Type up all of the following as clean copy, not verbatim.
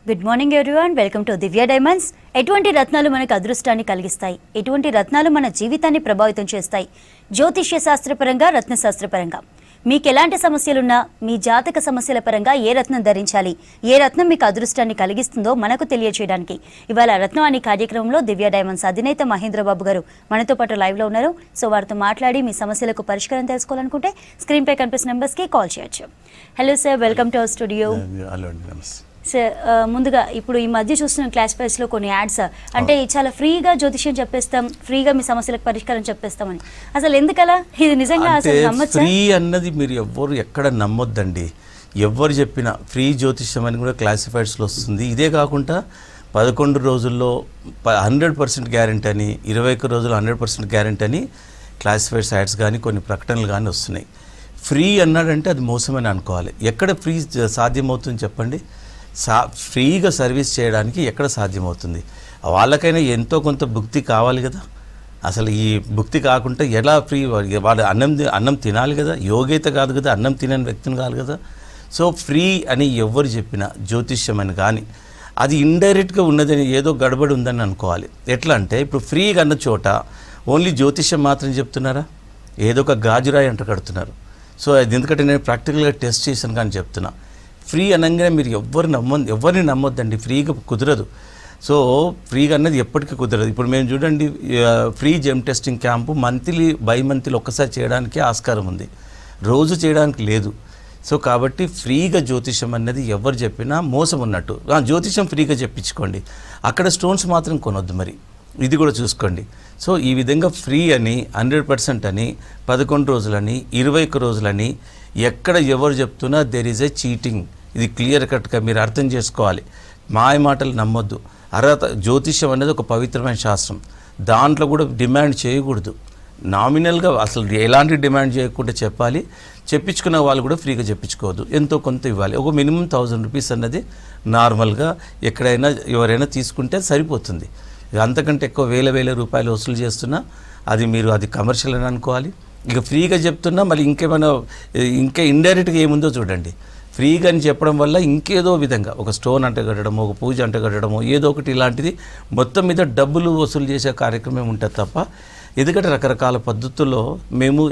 Good morning everyone, welcome to Divya diamonds. ఎటువంటి రత్నాలు మనకు అదృష్టాన్ని కలిగిస్తాయి, ఎటువంటి రత్నాలు మన జీవితాన్ని ప్రభావితం చేస్తాయి? జ్యోతిష్య శాస్త్రపరంగా, రత్నశాస్త్రపరంగా మీకు ఎలాంటి సమస్యలున్నా, మీ జాతక సమస్యల పరంగా ఏ రత్నం ధరించాలి, ఏ రత్నం మీకు అదృష్టాన్ని కలిగిస్తుందో మనకు తెలియచేయడానికి ఇవాళ రత్నం అనే కార్యక్రమంలో దివ్య డైమండ్స్ అధినేత మహేంద్రబాబు గారు మనతో పాటు లైవ్లో ఉన్నారు. సో వారితో మాట్లాడి మీ సమస్యలకు పరిష్కారం తెలుసుకోవాలనుకుంటే స్క్రీన్పై కనిపిస్తున్న నెంబర్స్కి కాల్ చేయొచ్చు. Hello sir, welcome to our studio. Sir, ముందుగా ఇప్పుడు ఈ మధ్య చూస్తున్న క్లాసిఫైర్స్లో కొన్ని యాడ్స్ అంటే చాలా ఫ్రీగా జ్యోతిష్యం చెప్పేస్తాం, ఫ్రీగా మీ సమస్యలకు పరిష్కారం చెప్పేస్తామని. అసలు ఎందుకలా? ఇది నిజంగా అసలు నమ్మొచ్చా? ఫ్రీ అన్నది మీరు ఎవ్వరు ఎక్కడ నమ్మొద్దండి. ఎవరు చెప్పినా ఫ్రీ జ్యోతిష్యం అని కూడా క్లాసిఫైడ్స్లో వస్తుంది. ఇదే కాకుండా 11 రోజుల్లో 100% గ్యారెంటీ అని, 21 రోజుల్లో 100% గ్యారెంటీ అని క్లాసిఫైడ్స్ యాడ్స్ కానీ కొన్ని ప్రకటనలు కానీ వస్తున్నాయి. ఫ్రీ అన్నాడంటే అది మోసమని అనుకోవాలి. ఎక్కడ ఫ్రీ సాధ్యమవుతుంది చెప్పండి? ఫ్రీగా సర్వీస్ చేయడానికి ఎక్కడ సాధ్యమవుతుంది? వాళ్ళకైనా ఎంతో కొంత భుక్తి కావాలి కదా. అసలు ఈ భుక్తి కాకుండా ఎలా ఫ్రీ? వాడు అన్నం తినాలి కదా, యోగ్యత కాదు కదా, అన్నం తినని వ్యక్తిని కాదు కదా. సో ఫ్రీ అని ఎవరు చెప్పినా జ్యోతిష్యం అని కానీ అది ఇండైరెక్ట్గా ఉన్నదని, ఏదో గడబడి ఉందని అనుకోవాలి. ఎట్లా అంటే ఇప్పుడు ఫ్రీగా అన్న చోట ఓన్లీ జ్యోతిష్యం మాత్రం చెప్తున్నారా? ఏదో ఒక గాజురాయి అంట కడుతున్నారు. సో అది ఎందుకంటే నేను ప్రాక్టికల్గా టెస్ట్ చేశాను కానీ చెప్తున్నా. ఫ్రీ అనగానే మీరు ఎవరిని నమ్మొద్దండి. ఫ్రీగా కుదరదు. సో ఫ్రీగా అన్నది ఎప్పటికీ కుదరదు. ఇప్పుడు మేము చూడండి, free gem testing camp by monthly ఒక్కసారి చేయడానికి ఆస్కారం ఉంది, రోజు చేయడానికి లేదు. సో కాబట్టి ఫ్రీగా జ్యోతిషం అన్నది ఎవరు చెప్పినా మోసం ఉన్నట్టు. జ్యోతిషం ఫ్రీగా చెప్పించుకోండి, అక్కడ స్టోన్స్ మాత్రం కొనొద్దు. మరి ఇది కూడా చూసుకోండి. సో ఈ విధంగా ఫ్రీ అని 100% అని 11 రోజులని 21 రోజులని ఎక్కడ ఎవరు చెప్తున్నా దెర్ ఈజ్ ఎ చీటింగ్. ఇది క్లియర్ కట్గా మీరు అర్థం చేసుకోవాలి. మాయ మాటలు నమ్మొద్దు. జ్యోతిష్యం అనేది ఒక పవిత్రమైన శాస్త్రం. దాంట్లో కూడా డిమాండ్ చేయకూడదు. నామినల్గా అసలు ఎలాంటి డిమాండ్ చేయకుండా చెప్పాలి. చెప్పించుకున్న వాళ్ళు కూడా ఫ్రీగా చెప్పించుకోవద్దు, ఎంతో కొంత ఇవ్వాలి. ఒక మినిమం 1000 రూపీస్ అన్నది నార్మల్గా ఎక్కడైనా ఎవరైనా తీసుకుంటే సరిపోతుంది. అంతకంటే ఎక్కువ వేల రూపాయలు వసూలు చేస్తున్నా అది కమర్షియల్ అని అనుకోవాలి. ఇక ఫ్రీగా చెప్తున్నా మళ్ళీ ఇంకా ఇండైరెక్ట్గా ఏముందో చూడండి. ఫ్రీగా అని చెప్పడం వల్ల ఇంకేదో విధంగా ఒక స్టోన్ అంటగట్టడమో, ఒక పూజ అంటగట్టడమో, ఏదో ఒకటి ఇలాంటిది మొత్తం మీద డబ్బులు వసూలు చేసే కార్యక్రమం ఉంటుంది తప్ప. ఎందుకంటే రకరకాల పద్ధతుల్లో మేము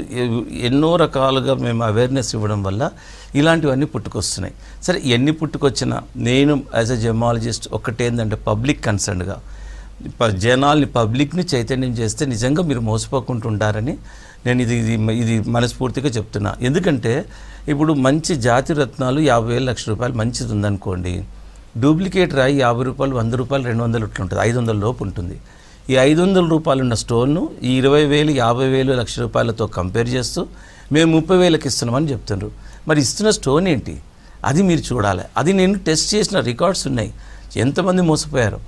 ఎన్నో రకాలుగా మేము అవేర్నెస్ ఇవ్వడం వల్ల ఇలాంటివన్నీ పుట్టుకొస్తున్నాయి. సరే, ఎన్ని పుట్టుకొచ్చినా నేను యాజ్ ఎ జెమాలజిస్ట్ ఒకటేందంటే పబ్లిక్ కన్సర్న్గా జనాల్ని, పబ్లిక్ని చైతన్యం చేస్తే నిజంగా మీరు మోసపోకుంటుంటారని నేను ఇది మనస్ఫూర్తిగా చెప్తున్నా. ఎందుకంటే ఇప్పుడు మంచి జాతి రత్నాలు 50,000 లక్ష రూపాయలు మంచిది ఉందనుకోండి, డూప్లికేట్ రాయి 50 రూపాయలు, 100 రూపాయలు, 200 ఇట్లా ఉంటుంది, 500 లోపు ఉంటుంది. ఈ 500 రూపాయలు ఉన్న స్టోన్ను ఈ 20,000, 50,000 లక్ష రూపాయలతో కంపేర్ చేస్తూ మేము 30,000కి ఇస్తున్నామని చెప్తున్నారు. మరి ఇస్తున్న స్టోన్ ఏంటి? అది మీరు చూడాలి. అది నేను టెస్ట్ చేసిన రికార్డ్స్ ఉన్నాయి, ఎంతమంది మోసపోయారు.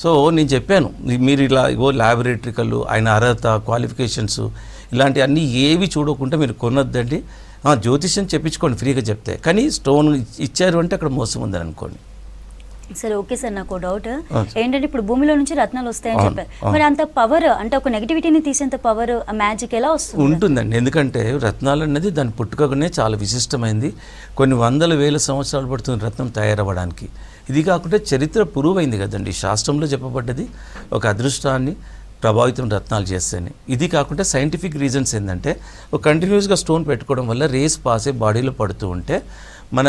సో నేను చెప్పాను, మీరు ఇలా ల్యాబొరేటరీకలు, ఆయన అర్హత, క్వాలిఫికేషన్స్ ఇలాంటివన్నీ ఏవి చూడకుండా మీరు కొనొద్దండి. జ్యోతిష్యం చెప్పించుకోండి ఫ్రీగా చెప్తే. కానీ స్టోన్ ఇచ్చారు అంటే అక్కడ మోసం ఉందని అనుకోండి. సరే, ఓకే సార్. నాకు డౌట్ ఏంటంటే ఇప్పుడు భూమిలో నుంచి రత్నాలు వస్తాయని చెప్పారు. మరి అంత పవర్, అంటే ఒక నెగిటివిటీని తీసేంత పవర్, మ్యాజిక్ ఎలా వస్తుంది? ఉంటుందండి. ఎందుకంటే రత్నాలు అనేది దాని పుట్టుకనే చాలా విశిష్టమైంది. కొన్ని 100,000 సంవత్సరాలు పడుతుంది రత్నం తయారవ్వడానికి. ఇది కాకుండా చరిత్ర పురువైంది కదండి. శాస్త్రంలో చెప్పబడ్డది ఒక అదృష్టాన్ని ప్రభావితం రత్నాలు చేస్తాయని. ఇది కాకుండా సైంటిఫిక్ రీజన్స్ ఏంటంటే ఒక కంటిన్యూస్గా స్టోన్ పెట్టుకోవడం వల్ల రేస్ పాసే బాడీలో పడుతూ ఉంటే మన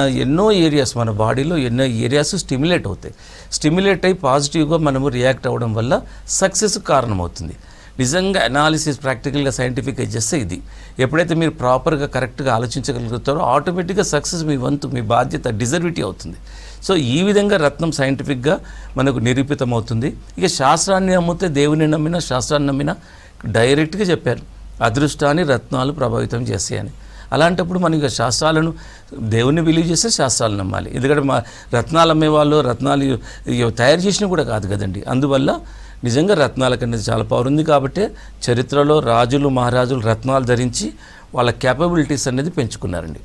బాడీలో ఎన్నో ఏరియాస్ స్టిమ్యులేట్ అవుతాయి. స్టిమ్యులేట్ అయ్యి పాజిటివ్గా మనము రియాక్ట్ అవ్వడం వల్ల సక్సెస్ కారణమవుతుంది. నిజంగా అనాలిసిస్ ప్రాక్టికల్గా సైంటిఫిక్గా చేస్తే ఇది ఎప్పుడైతే మీరు ప్రాపర్గా కరెక్ట్గా ఆలోచించగలుగుతారో ఆటోమేటిక్గా సక్సెస్ మీ వంతు, మీ బాధ్యత, డిజర్విటీ అవుతుంది. సో ఈ విధంగా రత్నం సైంటిఫిక్గా మనకు నిరూపితం అవుతుంది. ఇక శాస్త్రాన్ని నమ్మితే, దేవుని నమ్మినా, శాస్త్రాన్ని నమ్మినా డైరెక్ట్గా చెప్పారు అదృష్టాన్ని రత్నాలు ప్రభావితం చేస్తాయని. అలాంటప్పుడు మనం ఇక శాస్త్రాలను, దేవుని బిలీవ్ చేస్తే శాస్త్రాలు నమ్మాలి. ఎందుకంటే మా రత్నాలు అమ్మేవాళ్ళు రత్నాలు తయారు చేసినా కూడా కాదు కదండి. అందువల్ల నిజంగా రత్నాలకు అనేది చాలా పవర్ ఉంది. కాబట్టి చరిత్రలో రాజులు, మహారాజులు రత్నాలు ధరించి వాళ్ళ క్యాపబిలిటీస్ అనేది పెంచుకున్నారండి.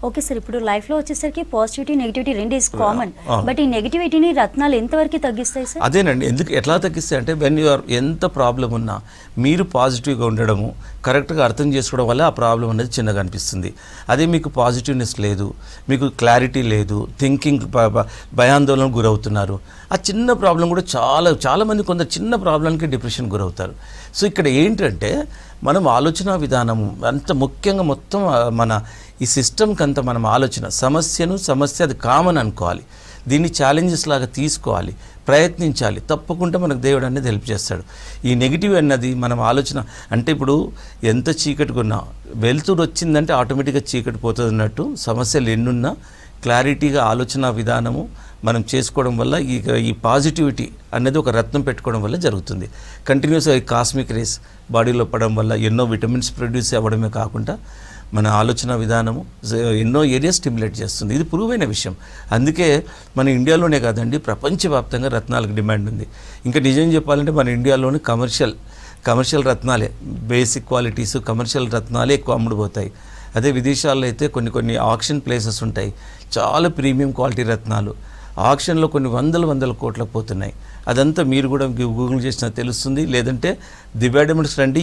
ఓకే సార్, ఇప్పుడు లైఫ్లో వచ్చేసరికి పాజిటివిటీ నెగిటివిటీ రెండు ఈజ్ కామన్. అవును. బట్ ఈ నెగిటివిటీని రత్నాలు ఎంతవరకు తగ్గిస్తాయి సార్? అదేనండి, ఎందుకు ఎట్లా తగ్గిస్తాయి అంటే వెన్ యూఆర్ ఎంత ప్రాబ్లం ఉన్నా మీరు పాజిటివ్గా ఉండడము, కరెక్ట్గా అర్థం చేసుకోవడం వల్ల ఆ ప్రాబ్లం అనేది చిన్నగా అనిపిస్తుంది. అదే మీకు పాజిటివ్నెస్ లేదు, మీకు క్లారిటీ లేదు, థింకింగ్ భయాందోళనకు గురవుతున్నారు, ఆ చిన్న ప్రాబ్లం కూడా చాలామంది కొందరు చిన్న ప్రాబ్లంకి డిప్రెషన్ గురవుతారు. సో ఇక్కడ ఏంటంటే మనం ఆలోచన విధానము అంత ముఖ్యంగా మొత్తం మన ఈ సిస్టమ్కి అంతా మనం సమస్య అది కామన్ అనుకోవాలి, దీన్ని ఛాలెంజెస్ లాగా తీసుకోవాలి, ప్రయత్నించాలి, తప్పకుండా మనకు దేవుడు అనేది హెల్ప్ చేస్తాడు. ఈ నెగిటివ్ అన్నది మనం ఆలోచన అంటే ఇప్పుడు ఎంత చీకటిగా ఉన్నా వెలుతురు వచ్చిందంటే ఆటోమేటిక్గా చీకటి పోతుంది అన్నట్టు, సమస్యలు ఎన్నున్నా క్లారిటీగా ఆలోచన విధానము మనం చేసుకోవడం వల్ల ఈ పాజిటివిటీ అనేది ఒక రత్నం పెట్టుకోవడం వల్ల జరుగుతుంది. కంటిన్యూస్గా ఈ కాస్మిక్ రేస్ బాడీలో పడడం వల్ల ఎన్నో విటమిన్స్ ప్రొడ్యూస్ అవ్వడమే కాకుండా మన ఆలోచన విధానము ఎన్నో ఏరియాస్ స్టిమ్యులేట్ చేస్తుంది. ఇది ప్రూవ్ అయిన విషయం. అందుకే మన ఇండియాలోనే కాదండి, ప్రపంచవ్యాప్తంగా రత్నాలకు డిమాండ్ ఉంది. ఇంకా నిజం చెప్పాలంటే మన ఇండియాలోని కమర్షియల్ రత్నాలే, బేసిక్ క్వాలిటీస్ కమర్షియల్ రత్నాలే ఎక్కువ అమ్ముడుపోతాయి. అదే విదేశాల్లో అయితే కొన్ని ఆక్షన్ ప్లేసెస్ ఉంటాయి, చాలా ప్రీమియం క్వాలిటీ రత్నాలు ఆక్షన్లో కొన్ని వందల కోట్లకు పోతున్నాయి. అదంతా మీరు కూడా గూగుల్ చేసినా తెలుస్తుంది. లేదంటే దివ్య డైమండ్స్ రండి,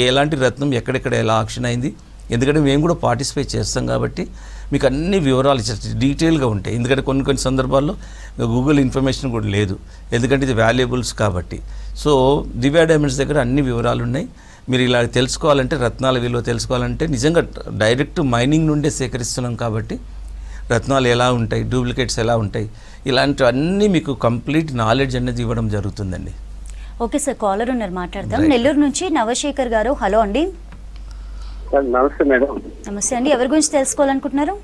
ఎలాంటి రత్నం ఎక్కడెక్కడ ఎలా ఆక్షన్ అయింది, ఎందుకంటే మేము కూడా పార్టిసిపేట్ చేస్తాం కాబట్టి మీకు అన్ని వివరాలు డీటెయిల్గా ఉంటాయి. ఎందుకంటే కొన్ని సందర్భాల్లో గూగుల్ ఇన్ఫర్మేషన్ కూడా లేదు, ఎందుకంటే ఇది వాల్యుబుల్స్ కాబట్టి. సో దివ్య డైమండ్స్ దగ్గర అన్ని వివరాలు ఉన్నాయి. మీరు ఇలా తెలుసుకోవాలంటే, రత్నాల విలువ తెలుసుకోవాలంటే, నిజంగా డైరెక్ట్ మైనింగ్ నుండే సేకరిస్తున్నాం కాబట్టి రత్నాలు ఎలా ఉంటాయి, డూప్లికేట్స్ ఎలా ఉంటాయి, ఇలాంటివన్నీ మీకు కంప్లీట్ నాలెడ్జ్ అనేది ఇవ్వడం జరుగుతుందండి. ఓకే సార్, కాలర్ ఉన్నారు, మాట్లాడదాం. నెల్లూరు నుంచి నవశేఖర్ గారు. హలో అండి. నమస్తే మేడం. నమస్తే అండి, ఎవరి గురించి తెలుసుకోవాలనుకుంటున్నారు?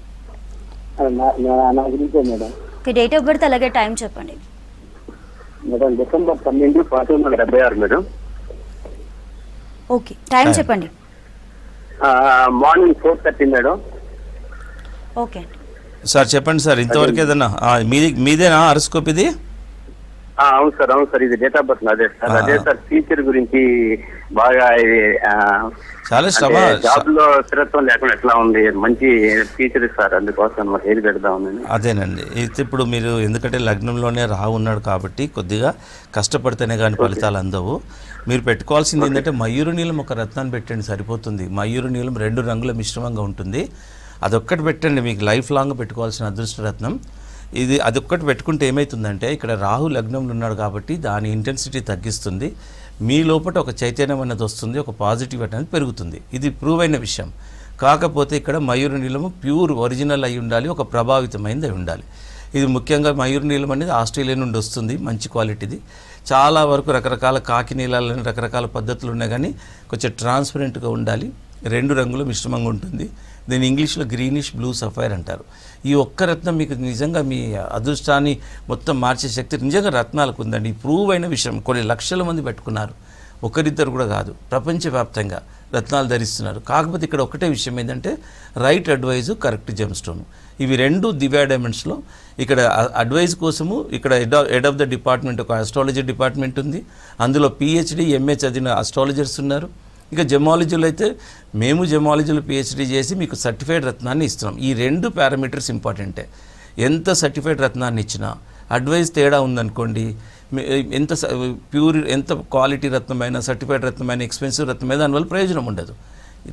నా గురించే madam. Okay, date of birth అలాగే టైం చెప్పండి. Madam December 12, 1976 madam. Okay, time చెప్పండి. Morning 4:30 madam. ఓకే అండి. సార్ చెప్పండి సార్, ఇంతవరకు ఏదన్నా మీదేనా అరస్కోప్ ఇది? అవును సార్, ఇది డేట్ ఆఫ్ బర్త్ అదే సార్. అదే సార్, ఫ్యూచర్ గురించి బాగా ఇది చాలా శ్రమ, జాబ్ లో స్థిరత్వం లేకుండా ఎట్లా ఉంది, మంచి ఫ్యూచర్ సార్, అందుకోసం మాకు ఏది పెడదామని. అదేనండి, అయితే ఇప్పుడు మీరు ఎందుకంటే లగ్నంలోనే రాహు ఉన్నాడు కాబట్టి కొద్దిగా కష్టపడితేనే కానీ ఫలితాలు అందవు. మీరు పెట్టుకోవాల్సింది ఏంటంటే మయూరు నీలం ఒక రత్నాన్ని పెట్టండి, సరిపోతుంది. మయూరు నీలం 2 రంగుల మిశ్రమంగా ఉంటుంది, అదొక్కటి పెట్టండి, మీకు లైఫ్ లాంగ్ పెట్టుకోవాల్సిన అదృష్ట రత్నం ఇది. అదొక్కటి పెట్టుకుంటే ఏమవుతుందంటే ఇక్కడ రాహు లగ్నంలో ఉన్నాడు కాబట్టి దాని ఇంటెన్సిటీ తగ్గిస్తుంది, మీ లోపల ఒక చైతన్యం అనేది వస్తుంది, ఒక పాజిటివ్ అనేది పెరుగుతుంది. ఇది ప్రూవ్ అయిన విషయం. కాకపోతే ఇక్కడ మయూరు నీలము ప్యూర్ ఒరిజినల్ అయి ఉండాలి, ఒక ప్రభావితమైనది అయి ఉండాలి. ఇది ముఖ్యంగా మయూరు నీలం అనేది ఆస్ట్రేలియా నుండి వస్తుంది, మంచి క్వాలిటీది. చాలా వరకు రకరకాల కాకి నీళ్ళని రకరకాల పద్ధతులు ఉన్నాయి, కానీ కొంచెం ట్రాన్స్పరెంట్గా ఉండాలి, 2 రంగులు మిశ్రమంగా ఉంటుంది. దీన్ని ఇంగ్లీష్లో గ్రీనిష్ బ్లూ సఫైర్ అంటారు. ఈ ఒక్క రత్నం మీకు నిజంగా మీ అదృష్టాన్ని మొత్తం మార్చే శక్తి నిజంగా రత్నాలకు ఉందండి. ప్రూవ్ అయిన విషయం, కొన్ని లక్షల మంది పెట్టుకున్నారు, ఒకరిద్దరు కూడా కాదు, ప్రపంచవ్యాప్తంగా రత్నాలు ధరిస్తున్నారు. కాకపోతే ఇక్కడ ఒకటే విషయం ఏంటంటే right advice, correct gem stone, ఇవి 2 దివ్య డైమండ్స్లో. ఇక్కడ అడ్వైజ్ కోసము ఇక్కడ హెడ్ ఆఫ్ ద డిపార్ట్మెంట్ ఒక అస్ట్రాలజీ డిపార్ట్మెంట్ ఉంది, అందులో PhD, MA చదివిన అస్ట్రాలజర్స్ ఉన్నారు. ఇక జెమాలజీలో అయితే మేము జెమాలజీలో PhD చేసి మీకు సర్టిఫైడ్ రత్నాన్ని ఇస్తున్నాం. ఈ 2 పారామీటర్స్ ఇంపార్టెంటే. ఎంత సర్టిఫైడ్ రత్నాన్ని ఇచ్చినా అడ్వైస్ తేడా ఉందనుకోండి, ఎంత ప్యూర్, ఎంత క్వాలిటీ రత్నమైన, సర్టిఫైడ్ రత్నమైన, ఎక్స్పెన్సివ్ రత్నమైన, దానివల్ల ప్రయోజనం ఉండదు.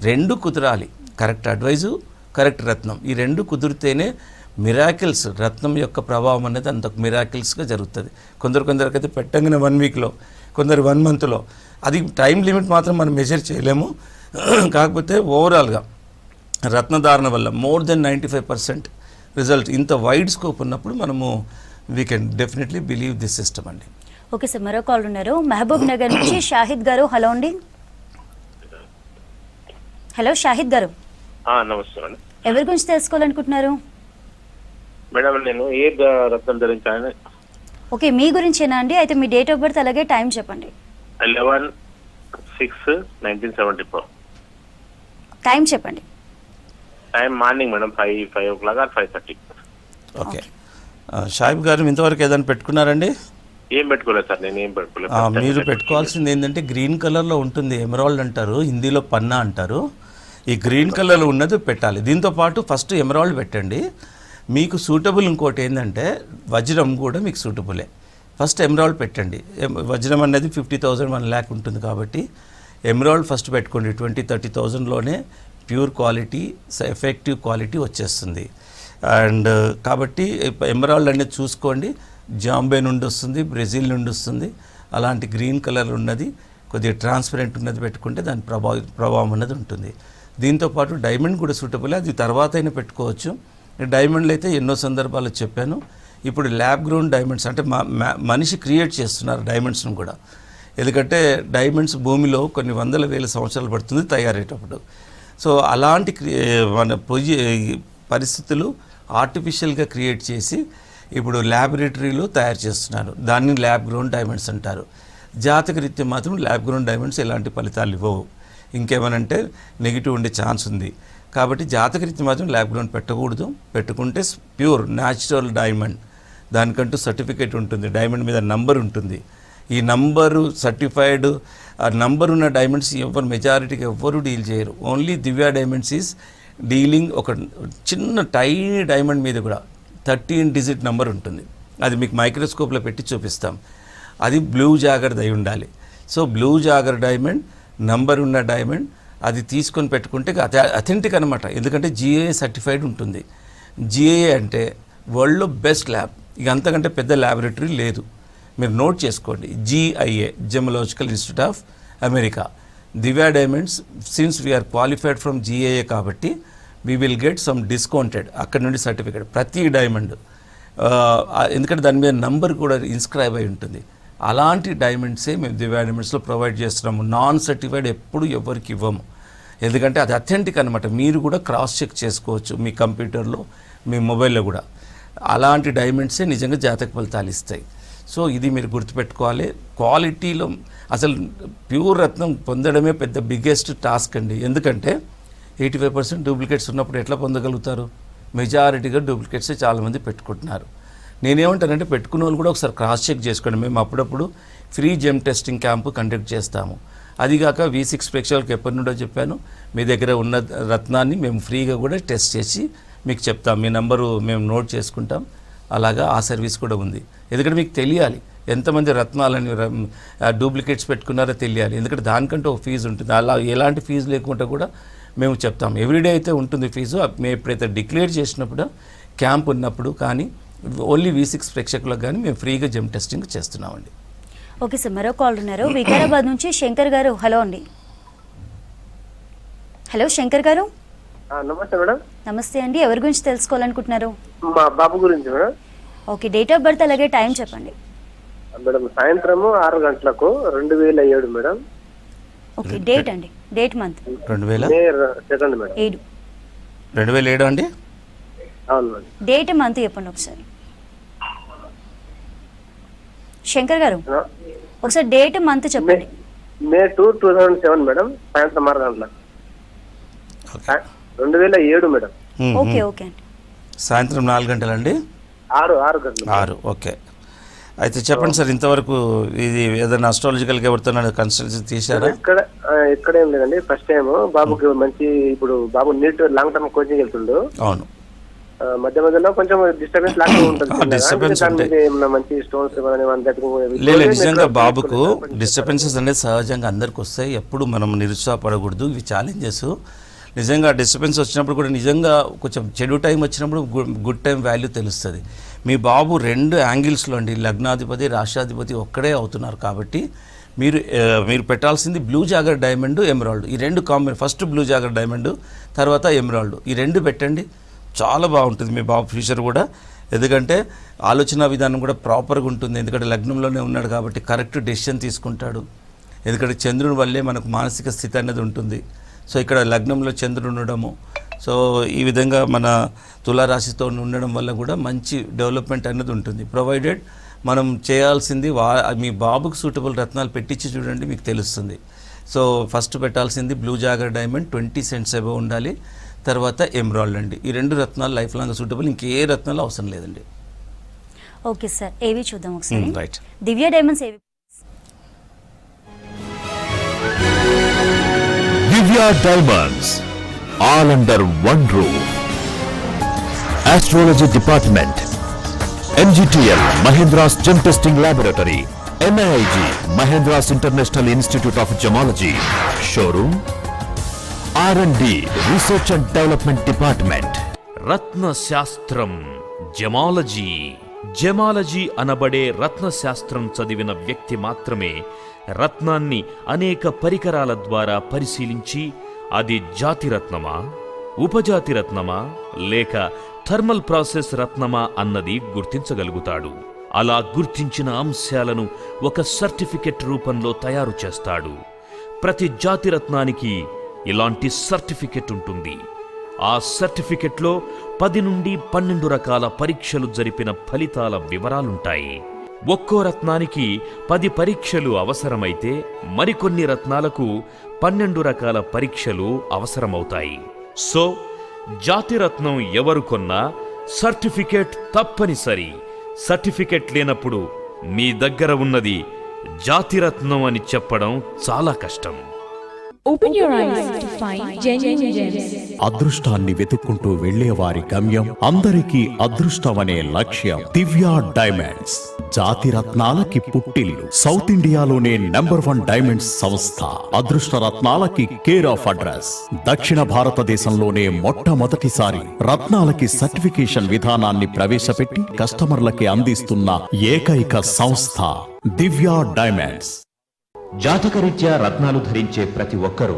2 కుదరాలి, కరెక్ట్ అడ్వైజు, కరెక్ట్ రత్నం, ఈ 2 కుదిరితేనే మిరాకిల్స్, రత్నం యొక్క ప్రభావం అనేది అంత మిరాకిల్స్గా జరుగుతుంది. కొందరికైతే పెట్టంగానే 1 వీక్లో, కొందరు 1 మంత్లో, అది టైం లిమిట్ మాత్రం మనం మెజర్ చేయలేము. కాకపోతే ఓవరాల్గా రత్నధారణ వల్ల మోర్ దెన్ 95% రిజల్ట్, ఇంత వైడ్ స్కోప్ ఉన్నప్పుడు మనము we can definitely believe this system అండి. ఓకే సార్, మరో కాల్ ఉన్నారు, మహబూబ్ నగర్ నుంచి షాహిద్ గారు. హలో అండి. హలో షాహిద్ గారు. నమస్తే మేడం. ఎవరి గురించి తెలుసుకోవాలనుకుంటున్నారు? మేడం నేను ఏ రత్నం ధరించాలని. ఓకే, మీ గురించేనా అండి? అయితే మీ డేట్ ఆఫ్ బర్త్ అలాగే టైం చెప్పండి. 11/6/1974. టైం చెప్పండి. Time morning madam 5 o'clock or 5:30. Okay, Sahib గారు ఇంతవరకు ఏదైనా పెట్టుకున్నారండి? ఏం పెట్టుకోలేదు సార్, నేను ఏం పెట్టుకోలేదు. మీరు పెట్టుకోవాల్సింది ఏంటంటే గ్రీన్ కలర్లో ఉంటుంది, ఎమరాల్డ్ అంటారు, హిందీలో పన్నా అంటారు. ఈ గ్రీన్ కలర్లో ఉన్నది పెట్టాలి. దీంతో పాటు ఫస్ట్ ఎమరాల్డ్ పెట్టండి. మీకు సూటబుల్ ఇంకోటి ఏంటంటే వజ్రం కూడా మీకు సూటబులే. ఫస్ట్ ఎమరాల్డ్ పెట్టండి. వజ్రం అనేది 50,000 1 lakh ఉంటుంది కాబట్టి ఎమరాల్డ్ ఫస్ట్ పెట్టుకోండి. 20-30,000లోనే ప్యూర్ క్వాలిటీ, ఎఫెక్టివ్ క్వాలిటీ వచ్చేస్తుంది. అండ్ కాబట్టి ఎమరాల్డ్ అనేది చూసుకోండి. జాంబే నుండి వస్తుంది, బ్రెజిల్ నుండి వస్తుంది. అలాంటి గ్రీన్ కలర్ ఉన్నది, కొద్దిగా ట్రాన్స్పరెంట్ ఉన్నది పెట్టుకుంటే దాని ప్రభావం అన్నది ఉంటుంది. దీంతోపాటు డైమండ్ కూడా సూటబుల్, అది తర్వాత అయినా పెట్టుకోవచ్చు. డైమండ్లు అయితే ఎన్నో సందర్భాల్లో చెప్పాను. ఇప్పుడు ల్యాబ్ గ్రోన్ డైమండ్స్ అంటే మనిషి క్రియేట్ చేస్తున్నారు డైమండ్స్ను కూడా. ఎందుకంటే డైమండ్స్ భూమిలో కొన్ని వందల వేల సంవత్సరాలు పడుతుంది తయారయ్యేటప్పుడు. సో అలాంటి మన పరిస్థితులు ఆర్టిఫిషియల్గా క్రియేట్ చేసి ఇప్పుడు ల్యాబొరేటరీలో తయారు చేస్తున్నారు. దాన్ని ల్యాబ్ గ్రోన్ డైమండ్స్ అంటారు. జాతకరీత్యా మాత్రం ల్యాబ్ గ్రోన్ డైమండ్స్ ఎలాంటి ఫలితాలు ఇవ్వవు. ఇంకేమనంటే నెగిటివ్ ఉండే ఛాన్స్ ఉంది. కాబట్టి జాతకరీత్యా మాత్రం ల్యాబ్ గ్రోన్ పెట్టకూడదు. పెట్టుకుంటే ప్యూర్ న్యాచురల్ డైమండ్, దానికంటూ సర్టిఫికేట్ ఉంటుంది, డైమండ్ మీద నంబర్ ఉంటుంది. ఈ నంబరు సర్టిఫైడ్, ఆ నంబర్ ఉన్న డైమండ్స్ మెజారిటీగా ఎవ్వరు డీల్ చేయరు. Only Divya diamonds is dealing ఒక చిన్న టైనీ డైమండ్ మీద కూడా 13 digit నెంబర్ ఉంటుంది. అది మీకు మైక్రోస్కోప్లో పెట్టి చూపిస్తాం. అది బ్లూ జాగర్ అయి ఉండాలి. So blue jogger diamond, number ఉన్న డైమండ్, అది తీసుకొని పెట్టుకుంటే అథెంటిక్ అనమాట. ఎందుకంటే GIA సర్టిఫైడ్ ఉంటుంది. GIA అంటే వరల్డ్లో బెస్ట్ ల్యాబ్. ఇక అంతకంటే పెద్ద ల్యాబొరేటరీ లేదు. మీరు నోట్ చేసుకోండి. GIA gemological institute of America. Divya diamonds since we are qualified from GIA కాబట్టి we will get some discounted అక్కడ నుండి సర్టిఫికేట్ ప్రతి డైమండ్. ఎందుకంటే దాని మీద నంబర్ కూడా ఇన్స్క్రైబ్ అయి ఉంటుంది. అలాంటి డైమండ్సే మేము దివ్య డైమండ్స్లో ప్రొవైడ్ చేస్తున్నాము. నాన్ సర్టిఫైడ్ ఎప్పుడు ఎవరికి ఇవ్వము. ఎందుకంటే అది అథెంటిక్ అనమాట. మీరు కూడా క్రాస్ చెక్ చేసుకోవచ్చు మీ కంప్యూటర్లో, మీ మొబైల్లో కూడా. అలాంటి డైమండ్సే నిజంగా జాతక ఫలితాలు ఇస్తాయి. సో ఇది మీరు గుర్తుపెట్టుకోవాలి. క్వాలిటీలో అసలు ప్యూర్ రత్నం పొందడమే పెద్ద బిగ్గెస్ట్ టాస్క్ అండి. ఎందుకంటే 85% డూప్లికేట్స్ ఉన్నప్పుడు ఎట్లా పొందగలుగుతారు? మెజారిటీగా డూప్లికేట్సే చాలామంది పెట్టుకుంటున్నారు. నేనేమంటానంటే పెట్టుకున్న వాళ్ళు కూడా ఒకసారి క్రాస్ చెక్ చేసుకోండి. మేము అప్పుడప్పుడు free gem testing camp conduct చేస్తాము. అదిగాక V6 ప్రేక్షకులకు ఎప్పటి నుండో చెప్పాను, మీ దగ్గర ఉన్న రత్నాన్ని మేము ఫ్రీగా కూడా టెస్ట్ చేసి మీకు చెప్తాం. మీ నంబరు మేము నోట్ చేసుకుంటాం. అలాగా ఆ సర్వీస్ కూడా ఉంది. ఎందుకంటే మీకు తెలియాలి ఎంతమంది రత్నాలని డూప్లికేట్స్ పెట్టుకున్నారో తెలియాలి. ఎందుకంటే దానికంటే ఒక ఫీజు ఉంటుంది. అలా ఎలాంటి ఫీజు లేకుండా కూడా మేము చెప్తాం. ఎవ్రీడే అయితే ఉంటుంది ఫీజు. మేము ఎప్పుడైతే డిక్లేర్ చేసినప్పుడు క్యాంప్ ఉన్నప్పుడు కానీ ఓన్లీ V6 ప్రేక్షకులకు కానీ మేము ఫ్రీగా జెమ్ టెస్టింగ్ చేస్తున్నామండి. ఓకే సార్, మరో కాల్ ఉన్నారు వికారాబాద్ నుంచి. శంకర్ గారు, హలో అండి. హలో శంకర్ గారు. నమస్తే మేడం. నమస్తే అండి. ఎవరి గురించి తెలుసుకోవాలనుకుంటున్నారు? మా బాబు గురించి madam. Okay, date of birth అలాగే టైం చెప్పండి. మేడం సాయంత్రము 6 గంటలకు 2007 మేడం. ఓకే, డేట్ అండి, డేట్ మంత్ 2007 మేడం. 2007 అండి. అవును మేడం. డేట్ మంత్ చెప్పండి ఒకసారి. శంకర్ గారు ఒకసారి డేట్ మంత్ చెప్పండి. May 2, 2007 madam. సాయంత్రం 6 గంటలకు 2007 మేడం. ఓకే ఓకే అండి. సాయంత్రం 4 గంటలండి. 6 గంటలు. 6 ఓకే. అయితే చెప్పండి సార్, ఇంతవరకు ఇది ఏదైనా అస్ట్రాలజికల్గా ఎవరితో కన్సల్టేషన్ తీశారా? ఇక్కడ ఏం లేదండి. ఫస్ట్ టైం బాబుకి మంచి, ఇప్పుడు బాబు నీట్ లాంగ్ టర్మ్ కోచింగ్ వెళ్తుండు. అవును. మధ్య మధ్యలో కొంచెం డిస్టర్బెన్స్ లాగా ఉంటుంది. మంచి స్టోన్స్ లేదు, నిజంగా బాబుకు డిస్టర్బెన్సెస్ అనేది సహజంగా అందరికి వస్తాయి. ఎప్పుడు మనం నిరుత్సాహపడకూడదు. ఇవి ఛాలెంజెస్. నిజంగా డిస్టర్బెన్స్ వచ్చినప్పుడు కూడా నిజంగా కొంచెం చెడు టైం వచ్చినప్పుడు గుడ్ టైం వాల్యూ తెలుస్తుంది. మీ బాబు 2 యాంగిల్స్లో అండి, లగ్నాధిపతి రాష్ట్రాధిపతి ఒక్కడే అవుతున్నారు. కాబట్టి మీరు పెట్టాల్సింది బ్లూ జాగర్ డైమండ్, ఎమరాల్డ్. ఈ 2 combination. First blue jogger diamond, తర్వాత ఎమరాల్డ్. ఈ 2 పెట్టండి, చాలా బాగుంటుంది మీ బాబు ఫ్యూచర్ కూడా. ఎందుకంటే ఆలోచన విధానం కూడా ప్రాపర్గా ఉంటుంది. ఎందుకంటే లగ్నంలోనే ఉన్నాడు కాబట్టి కరెక్ట్ డెసిషన్ తీసుకుంటాడు. ఎందుకంటే చంద్రుని వల్లే మనకు మానసిక స్థితి అనేది ఉంటుంది. సో ఇక్కడ లగ్నంలో చంద్రుడు ఉండడము, సో ఈ విధంగా మన తులారాశితో ఉండడం వల్ల కూడా మంచి డెవలప్మెంట్ అనేది ఉంటుంది. ప్రొవైడెడ్ మనం చేయాల్సింది మీ బాబుకు సూటబుల్ రత్నాలు పెట్టించి చూడండి, మీకు తెలుస్తుంది. సో ఫస్ట్ పెట్టాల్సింది blue jogger diamond 20 cents above ఉండాలి. తర్వాత ఎమరాల్డ్ అండి. ఈ 2 రత్నాలు లైఫ్ లాంగ్ సూటబుల్, ఇంకే రత్నాలు అవసరం లేదండి. ఓకే సార్, ఏవి చూద్దాం ఒకసారి. రైట్. దివ్య డైమండ్స్ ఏవి? దివ్య diamonds all under one roof. Astrology Department, MGTL Mahindra's Gem Testing Laboratory, NIIG Mahindra's International Institute of Gemology, Showroom, R&D Research and Development Department. రత్నశాస్త్రం జెమాలజీ అనబడే రత్నశాస్త్రం చదివిన వ్యక్తి మాత్రమే రత్నాన్ని అనేక పరికరాల ద్వారా పరిశీలించి అది జాతిరత్నమా, ఉపజాతి రత్నమా లేక థర్మల్ ప్రాసెస్ రత్నమా అన్నది గుర్తించగలుగుతాడు. అలా గుర్తించిన అంశాలను ఒక సర్టిఫికెట్ రూపంలో తయారు చేస్తాడు. ప్రతి జాతిరత్నానికి ఇలాంటి సర్టిఫికెట్ ఉంటుంది. ఆ సర్టిఫికెట్లో 10 నుండి 12 రకాల పరీక్షలు జరిపిన ఫలితాల వివరాలుంటాయి. ఒక్కో రత్నానికి 10 పరీక్షలు అవసరమైతే మరికొన్ని రత్నాలకు 12 రకాల పరీక్షలు అవసరమవుతాయి. సో జాతిరత్నం ఎవరు కొన్నా సర్టిఫికెట్ తప్పనిసరి. సర్టిఫికెట్ లేనప్పుడు మీ దగ్గర ఉన్నది జాతిరత్నం అని చెప్పడం చాలా కష్టం. Open your eyes to find genuine gems. అదృష్టాన్ని వెతుక్కుంటూ వెళ్లేవారి గమ్యం, అందరికీ అదృష్టమనే లక్ష్యం. దివ్య డైమండ్స్ జాతి రత్నాలకి పుట్టిల్లు. సౌత్ ఇండియాలోనే నంబర్ 1 డైమండ్స్ సంస్థ. అదృష్ట రత్నాలకి కేర్ ఆఫ్ అడ్రస్. దక్షిణ భారతదేశంలోనే మొట్టమొదటిసారి రత్నాలకి సర్టిఫికేషన్ విధానాన్ని ప్రవేశపెట్టి కస్టమర్లకి అందిస్తున్న ఏకైక సంస్థ దివ్య డైమండ్స్. జాతకరీత్యా రత్నాలు ధరించే ప్రతి ఒక్కరూ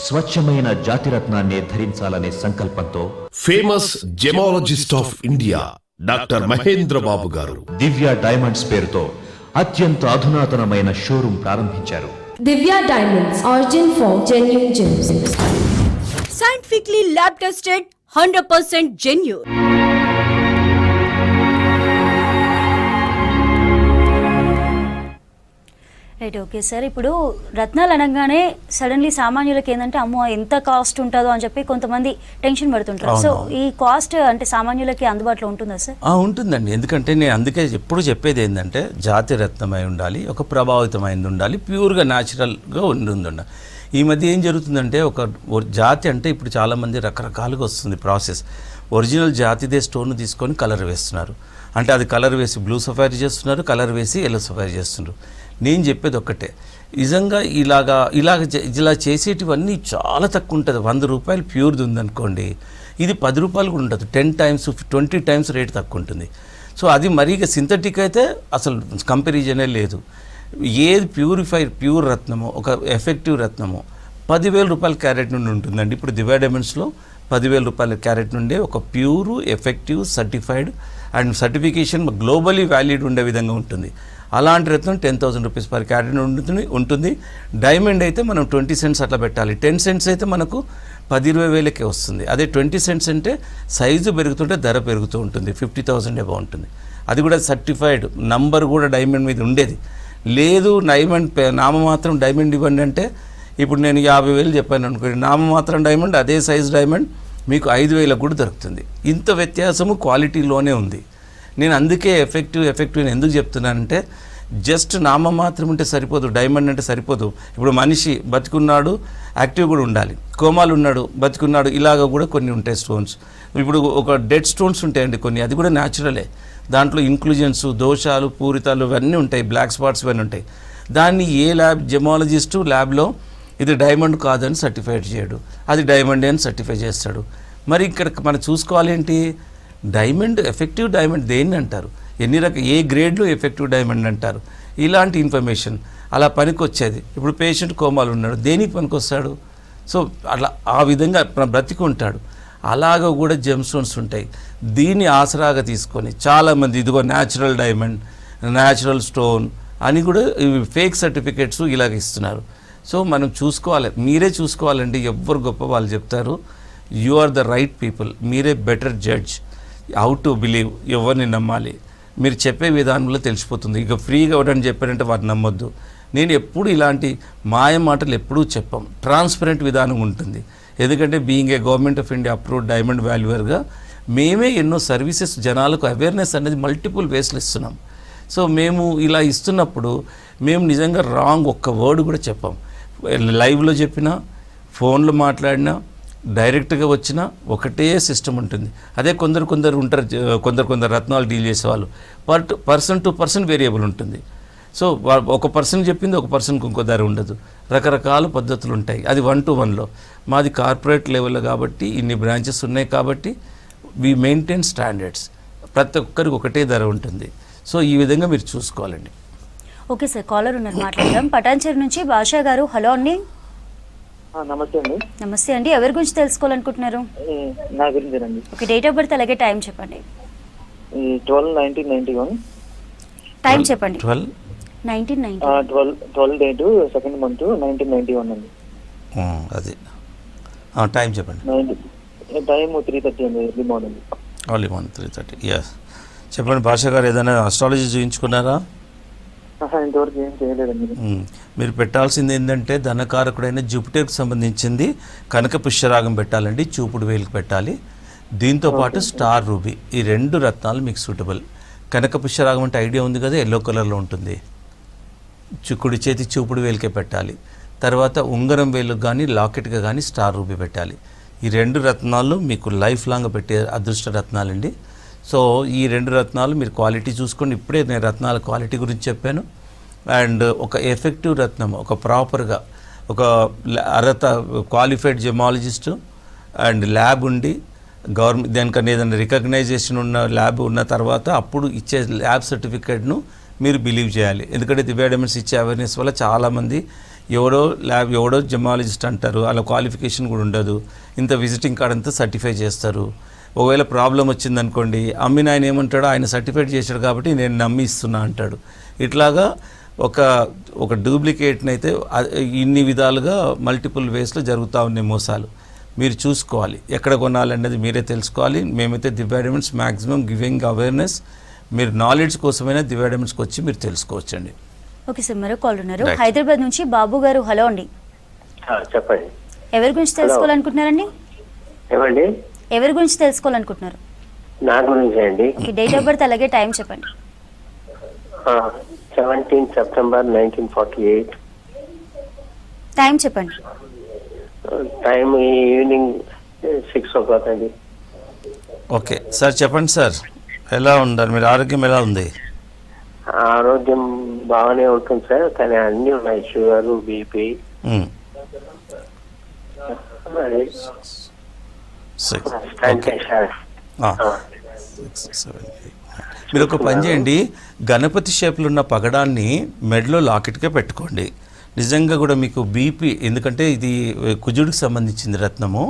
స్వచ్ఛమైన జాతిరత్నాన్నే ధరించాలనే సంకల్పంతో famous gemologist of India doctor Mahendra Babu గారు దివ్య డైమండ్స్ పేరుతో అత్యంత అధునాతనమైన షోరూం ప్రారంభించారు. Divya Diamonds, origin for genuine gems. Scientifically lab tested, 100% genuine. Right, okay sir. ఇప్పుడు రత్నాలు అనగానే సడన్లీ సామాన్యులకి ఏంటంటే అమ్మో ఎంత కాస్ట్ ఉంటుందో అని చెప్పి కొంతమంది టెన్షన్ పడుతుంటారు. సో ఈ కాస్ట్ అంటే సామాన్యులకి అందుబాటులో ఉంటుందా సార్? ఉంటుందండి. ఎందుకంటే నేను అందుకే ఎప్పుడు చెప్పేది ఏంటంటే జాతి రత్నమై ఉండాలి, ఒక ప్రభావితమైంది ఉండాలి, ప్యూర్గా న్యాచురల్గా ఉండాలి. ఈ మధ్య ఏం జరుగుతుందంటే ఒక జాతి అంటే ఇప్పుడు చాలామంది రకరకాలుగా వస్తుంది ప్రాసెస్. ఒరిజినల్ జాతిదే స్టోన్ తీసుకొని కలర్ వేస్తున్నారు. అంటే అది కలర్ వేసి బ్లూ సఫైర్ చేస్తున్నారు, కలర్ వేసి ఎల్లో సఫైర్ చేస్తున్నారు. నేను చెప్పేది ఒక్కటే, నిజంగా ఇలా చేసేటివన్నీ చాలా తక్కువ ఉంటుంది. 100 రూపాయలు ప్యూర్ది ఉందనుకోండి, ఇది 10 రూపాయలు కూడా ఉండదు. 10 times 20 times రేట్ తక్కువ ఉంటుంది. సో అది మరీగా సింథటిక్ అయితే అసలు కంపారిజనే లేదు. ఏది ప్యూర్ రత్నమో, ఒక ఎఫెక్టివ్ రత్నమో 10,000 రూపాయల క్యారెట్ నుండి ఉంటుందండి. ఇప్పుడు దివ్య డైమండ్స్లో 10,000 రూపాయల క్యారెట్ నుండే ఒక pure, effective, certified and certification globally valid ఉండే విధంగా ఉంటుంది. అలాంటి రత్నం 10,000 రూపీస్ పర్ క్యారెట్ ఉంటుంది. డైమండ్ అయితే మనం 20 cents అట్లా పెట్టాలి. 10 cents అయితే మనకు 10-20 వేలకే వస్తుంది. అదే 20 cents అంటే సైజు పెరుగుతుంటే ధర పెరుగుతూ ఉంటుంది. 50,000 అబౌ ఉంటుంది. అది కూడా సర్టిఫైడ్ నంబర్ కూడా డైమండ్ మీద ఉండేది లేదు. డైమండ్ నామమాత్రం డైమండ్ ఇవ్వండి అంటే ఇప్పుడు నేను 50,000 చెప్పాను అనుకోండి, నామమాత్రం డైమండ్ అదే సైజ్ డైమండ్ మీకు 5,000 కూడా దొరుకుతుంది. ఇంత వ్యత్యాసము క్వాలిటీలోనే ఉంది. నేను అందుకే ఎఫెక్టివ్ అని ఎందుకు చెప్తున్నానంటే జస్ట్ నామమాత్రం ఉంటే సరిపోదు, డైమండ్ అంటే సరిపోదు. ఇప్పుడు మనిషి బతికున్నాడు, యాక్టివ్ కూడా ఉండాలి. కోమాలు ఉన్నాడు, బతికున్నాడు, ఇలాగ కూడా కొన్ని ఉంటాయి స్టోన్స్. ఇప్పుడు ఒక డెడ్ స్టోన్స్ ఉంటాయండి కొన్ని, అది కూడా న్యాచురలే. దాంట్లో ఇంక్లూజన్స్, దోషాలు, పూరితాలు ఇవన్నీ ఉంటాయి, బ్లాక్ స్పాట్స్ ఇవన్నీ ఉంటాయి. దాన్ని ఏ జెమాలజిస్టు ల్యాబ్లో ఇది డైమండ్ కాదని సర్టిఫైడ్ చేయడు, అది డైమండ్ అని సర్టిఫై చేస్తాడు. మరి ఇక్కడ మనం చూసుకోవాలేంటి, డైమండ్ ఎఫెక్టివ్ డైమండ్ దేన్ని అంటారు, ఏ గ్రేడ్లో ఎఫెక్టివ్ డైమండ్ అంటారు, ఇలాంటి ఇన్ఫర్మేషన్ అలా పనికొచ్చేది. ఇప్పుడు పేషెంట్ కోమాలు ఉన్నాడు, దేనికి పనికొస్తాడు? సో అట్లా ఆ విధంగా బ్రతికుంటాడు. అలాగ కూడా జెమ్ స్టోన్స్ ఉంటాయి. దీన్ని ఆసరాగా తీసుకొని చాలామంది ఇదిగో న్యాచురల్ డైమండ్, న్యాచురల్ స్టోన్ అని కూడా ఫేక్ సర్టిఫికేట్స్ ఇలాగ ఇస్తున్నారు. సో మనం చూసుకోవాలి, మీరే చూసుకోవాలండి. ఎవ్వరు గొప్ప వాళ్ళు చెప్తారు, you are the right people, మీరే better judge how to believe, ఎవరిని నమ్మాలి మీరు చెప్పే విధానంలో తెలిసిపోతుంది. ఇక ఫ్రీగా ఎవరని చెప్పారంటే వారిని నమ్మొద్దు. నేను ఎప్పుడు ఇలాంటి మాయ మాటలు ఎప్పుడూ చెప్పాం, ట్రాన్స్పరెంట్ విధానం ఉంటుంది. ఎందుకంటే being a government of India approved diamond వాల్యూవర్గా మేమే ఎన్నో సర్వీసెస్ జనాలకు అవేర్నెస్ అనేది మల్టిపుల్ వేస్లు ఇస్తున్నాం. సో మేము ఇలా ఇస్తున్నప్పుడు మేము నిజంగా రాంగ్ ఒక్క వర్డ్ కూడా చెప్పాం. లైవ్లో చెప్పినా, ఫోన్లో మాట్లాడినా, డైరెక్ట్గా వచ్చినా ఒకటే సిస్టమ్ ఉంటుంది. అదే కొందరు ఉంటారు, కొందరు రత్నాలు డీల్ చేసేవాళ్ళు, పర్సన్ టు పర్సన్ వేరియబుల్ ఉంటుంది. సో ఒక పర్సన్ చెప్పింది ఒక పర్సన్కి ఇంకో ధర ఉండదు, రకరకాల పద్ధతులు ఉంటాయి. అది 1-to-1లో. మాది కార్పొరేట్ లెవెల్లో కాబట్టి ఇన్ని బ్రాంచెస్ ఉన్నాయి కాబట్టి వీ మెయింటైన్ స్టాండర్డ్స్. ప్రతి ఒక్కరికి ఒకటే ధర ఉంటుంది. సో ఈ విధంగా మీరు చూసుకోవాలండి. ఓకే సార్, కాలర్ ఉన్నారు, మాట్లాడదాం. పటాన్చేరు నుంచి భాషా గారు. హలో అండి. నమస్తే అండి. నమస్తే అండి, ఎవరి గురించి తెలుసుకోవాలనుకుంటున్నారు? నా గురించేనండి. ఓకే, డేట్ ఆఫ్ బర్త్ అలాగే టైం చెప్పండి. 12/1991. టైం చెప్పండి. 12 డేట్ 2nd month 1991 అండి. అది టైం చెప్పండి. టైం 3:30 అండి, ఎర్లీ మార్నింగ్. ఓన్లీ 3:30. ఎస్, చెప్పండి భాషా గారు. ఏదైనా అస్ట్రాలజీ చూయించుకున్నారా? ఇంతవరకు ఏం చేయలేదండి. మీరు పెట్టాల్సింది ఏంటంటే ధనకారకుడైన జూపిటర్కి సంబంధించింది కనక పుష్యరాగం పెట్టాలండి, చూపుడు వేలుకి పెట్టాలి. దీంతోపాటు స్టార్ రూబీ, ఈ 2 రత్నాలు మీకు సూటబుల్. కనక పుష్యరాగం అంటే ఐడియా ఉంది కదా, ఎల్లో కలర్లో ఉంటుంది. కుడి చేతి చూపుడు వేలుకే పెట్టాలి. తర్వాత ఉంగరం వేలుకు కానీ లాకెట్గా కానీ స్టార్ రూబీ పెట్టాలి. ఈ 2 రత్నాలు మీకు లైఫ్ లాంగ్ పెట్టే అదృష్ట రత్నాలండి. సో ఈ 2 రత్నాలు మీరు క్వాలిటీ చూసుకోండి. ఇప్పుడే నేను రత్నాల క్వాలిటీ గురించి చెప్పాను. అండ్ ఒక ఎఫెక్టివ్ రత్నం, ఒక ప్రాపర్గా ఒక క్వాలిఫైడ్ జెమాలజిస్టు అండ్ ల్యాబ్ ఉండి గవర్నమెంట్ దానికన్నా ఏదైనా రికగ్నైజేషన్ ఉన్న ల్యాబ్ ఉన్న తర్వాత అప్పుడు ఇచ్చే ల్యాబ్ సర్టిఫికేట్ను మీరు బిలీవ్ చేయాలి. ఎందుకంటే దివ్య డైమండ్స్ ఇచ్చే అవేర్నెస్ వల్ల చాలామంది ఎవడో జెమాలజిస్ట్ అంటారు, అలా క్వాలిఫికేషన్ కూడా ఉండదు. ఇంత విజిటింగ్ కార్డ్ అంతా సర్టిఫై చేస్తారు. ఒకవేళ ప్రాబ్లం వచ్చిందనుకోండి, అమ్మిన ఆయన ఏమంటాడో ఆయన సర్టిఫైడ్ చేశాడు కాబట్టి నేను నమ్మి ఇస్తున్నా అంటాడు. ఇట్లాగా ఒక డూప్లికేట్ని అయితే ఇన్ని విధాలుగా మల్టిపుల్ వేస్లో జరుగుతూ ఉన్నాయి మోసాలు. మీరు చూసుకోవాలి, ఎక్కడ కొనాలనేది మీరే తెలుసుకోవాలి. మేమైతే దివ్య డైమండ్స్ మ్యాక్సిమం గివింగ్ అవేర్నెస్, మీరు నాలెడ్జ్ కోసమైనా దివ్య డైమండ్స్కి వచ్చి మీరు తెలుసుకోవచ్చండి. ఓకే సార్, మరో కాల్ ఉన్నారు, హైదరాబాద్ నుంచి బాబు గారు. హలో అండి. చెప్పండి. ఎవరి గురించి తెలుసుకోవాలనుకుంటున్నారండి? ఏమండి? ఎవరి గురించి తెలుసుకోవాలనుకుంటున్నారు? నా గురించి అండి. ఓకే, డేట్ ఆఫ్ బర్త్ అలాగే టైం చెప్పండి. 17 September 1948. టైం చెప్పండి. టైం ఈవినింగ్ 6 o'clock అండి. ఓకే సార్, చెప్పండి సార్, ఎలా ఉన్నారు మీరు? ఆరోగ్యం ఎలా ఉంది? ఆరోగ్యం బాగానే ఉంటుంది సార్, కానీ అన్నీ ఉన్నాయి. Sugar, BP. మీరు ఒక పని చేయండి, గణపతి షేప్లో ఉన్న పగడాన్ని మెడలో లాకెట్గా పెట్టుకోండి. నిజంగా కూడా మీకు బీపీ, ఎందుకంటే ఇది కుజుడికి సంబంధించింది రత్నము.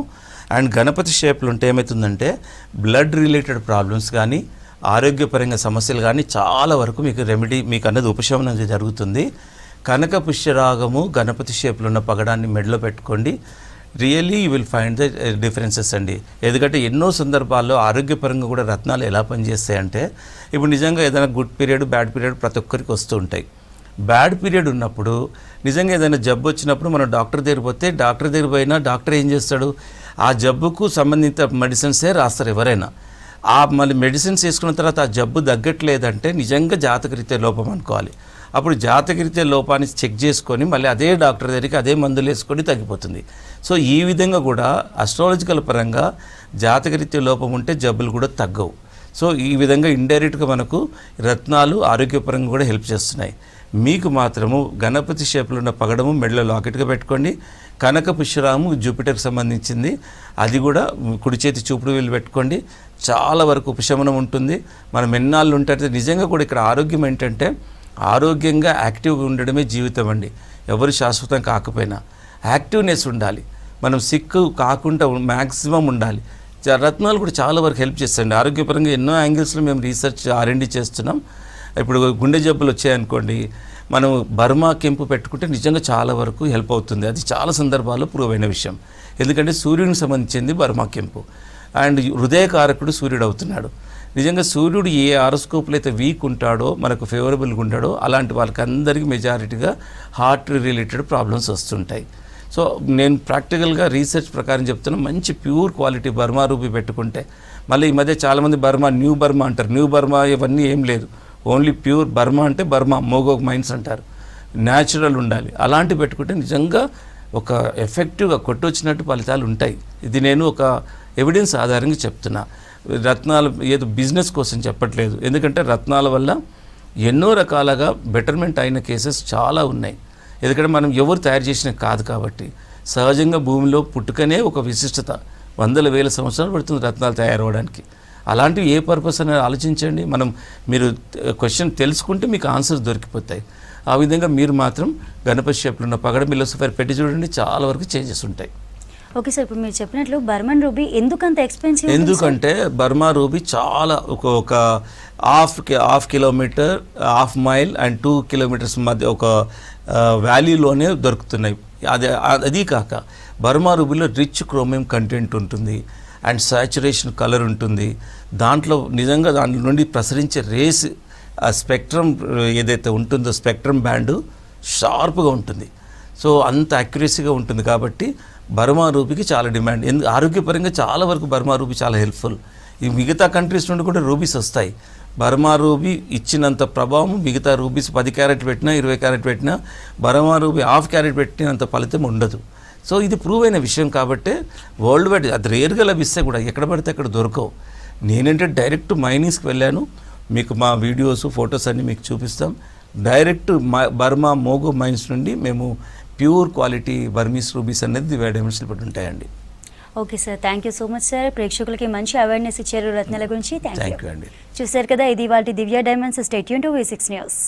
అండ్ గణపతి షేప్లో ఉంటే ఏమవుతుందంటే బ్లడ్ రిలేటెడ్ ప్రాబ్లమ్స్ కానీ ఆరోగ్యపరంగా సమస్యలు కానీ చాలా వరకు మీకు రెమెడీ, మీకు అన్నది ఉపశమనం జరుగుతుంది. కనక పుష్యరాగము గణపతి షేప్లో ఉన్న పగడాన్ని మెడలో పెట్టుకోండి. Really you will find the differences అండి. ఎందుకంటే ఎన్నో సందర్భాల్లో ఆరోగ్యపరంగా కూడా రత్నాలు ఎలా పనిచేస్తాయంటే, ఇప్పుడు నిజంగా ఏదైనా గుడ్ పీరియడ్, బ్యాడ్ పీరియడ్ ప్రతి ఒక్కరికి వస్తూ ఉంటాయి. బ్యాడ్ పీరియడ్ ఉన్నప్పుడు నిజంగా ఏదైనా జబ్బు వచ్చినప్పుడు మనం డాక్టర్ దగ్గర పోతే, డాక్టర్ దగ్గర పోయినా డాక్టర్ ఏం చేస్తాడు, ఆ జబ్బుకు సంబంధిత మెడిసిన్సే రాస్తారు ఎవరైనా. మళ్ళీ మెడిసిన్స్ వేసుకున్న తర్వాత ఆ జబ్బు తగ్గట్లేదంటే నిజంగా జాతకరీత్యా లోపం అనుకోవాలి. అప్పుడు జాతకరీత్యా లోపాన్ని చెక్ చేసుకొని మళ్ళీ అదే డాక్టర్ దగ్గరికి అదే మందులు వేసుకొని తగ్గిపోతుంది. సో ఈ విధంగా కూడా అస్ట్రాలజికల్ పరంగా జాతకరీత్యా లోపం ఉంటే జబ్బులు కూడా తగ్గవు. సో ఈ విధంగా ఇండైరెక్ట్గా మనకు రత్నాలు ఆరోగ్యపరంగా కూడా హెల్ప్ చేస్తున్నాయి. మీకు మాత్రము గణపతి షేప్లో ఉన్న పగడము మెడలో లాకెట్గా పెట్టుకోండి. కనక పుష్యరాము జూపిటర్కి సంబంధించింది, అది కూడా కుడి చేతి చూపుడు వేలు పెట్టుకోండి. చాలా వరకు ఉపశమనం ఉంటుంది. మనం ఎన్నాళ్ళు ఉంటే నిజంగా కూడా ఇక్కడ ఆరోగ్యం ఏంటంటే, ఆరోగ్యంగా యాక్టివ్గా ఉండడమే జీవితం అండి. ఎవరు శాశ్వతం కాకపోయినా యాక్టివ్నెస్ ఉండాలి. మనం సిక్ కాకుండా మ్యాక్సిమం ఉండాలి. రత్నాలు కూడా చాలా వరకు హెల్ప్ చేస్తాయండి ఆరోగ్యపరంగా. ఎన్నో యాంగిల్స్లో మేము రీసెర్చ్ R&D చేస్తున్నాం. ఇప్పుడు గుండె జబ్బులు వచ్చాయనుకోండి, మనం బర్మా కెంపు పెట్టుకుంటే నిజంగా చాలా వరకు హెల్ప్ అవుతుంది. అది చాలా సందర్భాల్లో ప్రూవ్ అయిన విషయం. ఎందుకంటే సూర్యునికి సంబంధించింది బర్మా కెంపు. అండ్ హృదయకారకుడు సూర్యుడు అవుతున్నాడు. నిజంగా సూర్యుడు ఏ ఆరోస్కోప్లో అయితే వీక్ ఉంటాడో, మనకు ఫేవరబుల్గా ఉంటాడో, అలాంటి వాళ్ళకి అందరికీ మెజారిటీగా హార్ట్ రిలేటెడ్ ప్రాబ్లమ్స్ వస్తుంటాయి. సో నేను ప్రాక్టికల్గా రీసెర్చ్ ప్రకారం చెప్తున్నా, మంచి ప్యూర్ క్వాలిటీ బర్మా రూపీ పెట్టుకుంటే, మళ్ళీ ఈ మధ్య చాలామంది బర్మా, న్యూ బర్మా అంటారు. న్యూ బర్మా ఇవన్నీ ఏం లేదు, ఓన్లీ ప్యూర్ బర్మా అంటే బర్మా మోగోక్ మైన్స్ అంటారు. న్యాచురల్ ఉండాలి. అలాంటి పెట్టుకుంటే నిజంగా ఒక ఎఫెక్టివ్గా కొట్టొచ్చినట్టు ఫలితాలు ఉంటాయి. ఇది నేను ఒక ఎవిడెన్స్ ఆధారంగా చెప్తున్నా. రత్నాలు ఏదో బిజినెస్ కోసం చెప్పట్లేదు. ఎందుకంటే రత్నాల వల్ల ఎన్నో రకాలుగా బెటర్మెంట్ అయిన కేసెస్ చాలా ఉన్నాయి. ఎందుకంటే మనం ఎవరు తయారు చేసిన కాదు కాబట్టి. సహజంగా భూమిలో పుట్టుకనే ఒక విశిష్టత. వందల వేల సంవత్సరాలు పడుతుంది రత్నాలు తయారవడానికి. అలాంటివి ఏ పర్పస్ అనేది ఆలోచించండి. మీరు క్వశ్చన్ తెలుసుకుంటే మీకు ఆన్సర్స్ దొరికిపోతాయి. ఆ విధంగా మీరు మాత్రం గణపతి షేప్లో ఉన్న పగడ మిలోసిఫైర్ పెట్టి చూడండి, చాలా వరకు చేంజెస్ ఉంటాయి. ఓకే సార్, ఇప్పుడు మీరు చెప్పినట్లు బర్మన్ రూబీ ఎందుకంత ఎక్స్పెన్సివ్? ఎందుకంటే బర్మా రూబీ చాలా ఒక half kilometre, half mile and 2 kilometres మధ్య ఒక వ్యాలీలోనే దొరుకుతున్నాయి. అది కాక బర్మా రూబీలో రిచ్ క్రోమియం కంటెంట్ ఉంటుంది అండ్ సాచురేషన్ కలర్ ఉంటుంది. దాంట్లో నిజంగా దాంట్లో నుండి ప్రసరించే రేస్ ఆ స్పెక్ట్రమ్ ఏదైతే ఉంటుందో స్పెక్ట్రమ్ బ్యాండ్ షార్ప్గా ఉంటుంది. సో అంత అక్యురసీగా ఉంటుంది కాబట్టి బర్మా రూబీకి చాలా డిమాండ్. ఆరోగ్యపరంగా చాలా వరకు బర్మా రూబీ చాలా హెల్ప్ఫుల్. ఈ మిగతా కంట్రీస్ నుండి కూడా రూబీస్ వస్తాయి. బర్మా రూబీ ఇచ్చినంత ప్రభావం మిగతా రూబీస్ 10 క్యారెట్ పెట్టినా 20 క్యారెట్ పెట్టినా బర్మా రూబీ హాఫ్ క్యారెట్ పెట్టినంత ఫలితం ఉండదు. సో ఇది ప్రూవ్ అయిన విషయం కాబట్టి వరల్డ్ వైడ్ అది రేర్గా లభిస్తే కూడా ఎక్కడ పడితే అక్కడ దొరకవు. నేనంటే డైరెక్ట్ మైనింగ్స్కి వెళ్ళాను. మీకు మా వీడియోస్ ఫొటోస్ అన్నీ మీకు చూపిస్తాం. డైరెక్ట్ బర్మా మోగో మైన్స్ నుండి మేము ప్యూర్ క్వాలిటీ బర్మీస్ రూబీస్ అనేది దివ్య డైమండ్స్లో పడి ఉంటాయండి. Okay sir, thank you so much sir. ప్రేక్షకులకి మంచి అవేర్నెస్ ఇచ్చారు రత్నాల గురించి. థ్యాంక్ యూ అండి. చూశారు కదా, ఇది వాళ్ళ Divya diamonds. Stay tune to V6 news.